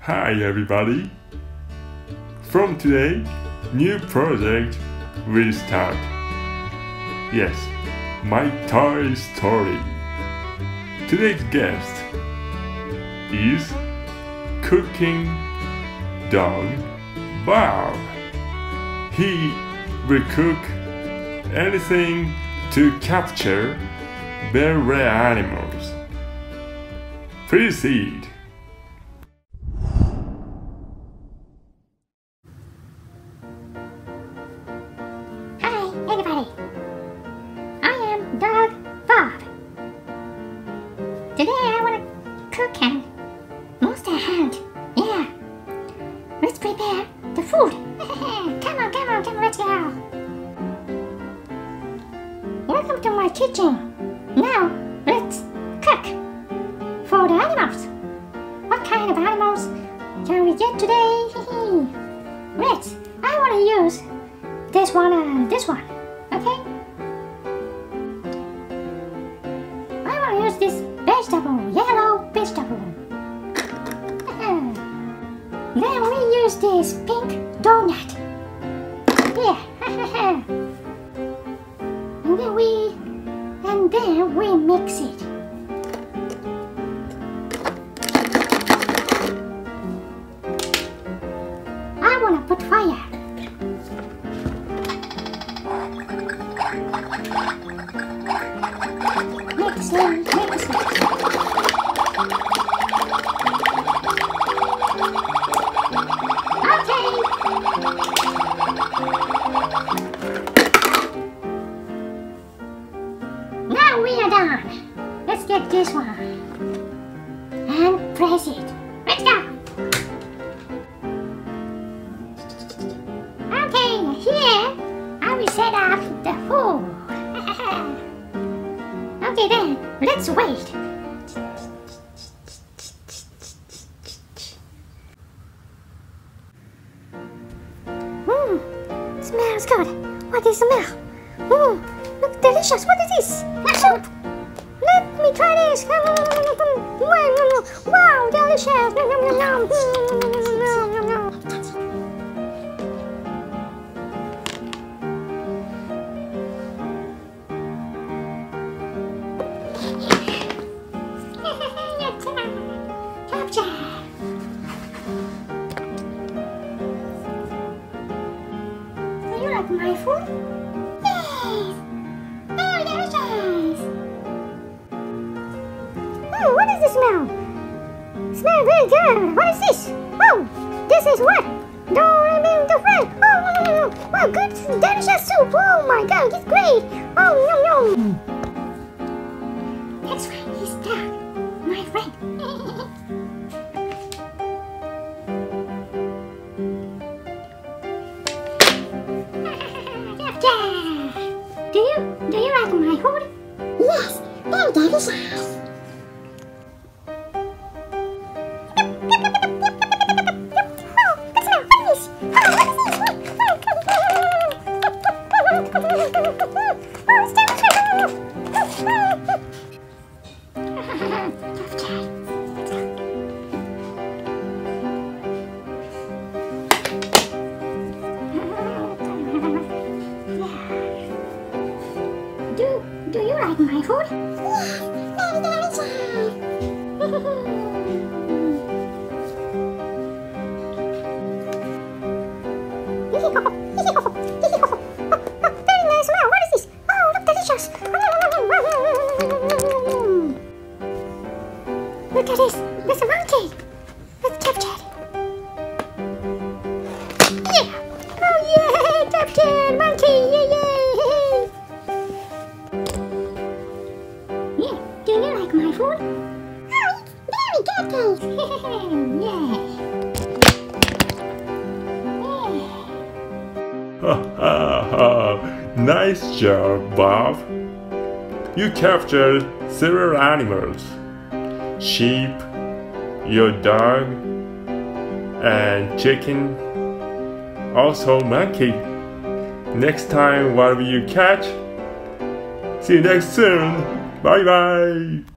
Hi everybody! From today, new project will start. Yes, my Toy Story. Today's guest is Cooking Dog Bob. He will cook anything to capture very rare animals. Proceed. Hi everybody, I am Dog Bob. Today I want to cook and monster hunt. Yeah, let's prepare the food. Come on, let's go. Welcome to my kitchen. Now let's cook for the animals. What kind of animals can we get today? I want to use this one and this one, okay? I want to use this vegetable, yellow vegetable. Then we use this pink donut. Yeah. and then we mix it. I want to put fire. Mix it. Okay. Now we are done. Let's get this one and press it. Let's go. Okay, here I will set up the food. Okay then, let's wait. Smells good. What is the smell? Looks delicious. What is this? Soup. Let me try this. Wow, delicious. Like my food? Yes! Very delicious! What is the smell? Smell very good! What is this? Oh! This is what? The friend! Oh! Wow, good delicious soup! Oh my god, it's great! Oh, yum! That's why he's dog, my friend! Do you like my food? Yes, very delicious. Oh, good smell. What is this? Oh, it's delicious. Do you like my food? Yes, very delicious. Very nice smell. What is this? Oh, look delicious. Look at this. There's a monkey. Let's capture it. Yeah. Oh yeah, captured monkey. Yeah. Do you like my food? Oh, it's very good taste. Yeah. Nice job, Bob. You captured several animals. Sheep, your dog, and chicken. Also monkey. Next time, what will you catch? See you next soon. Bye bye.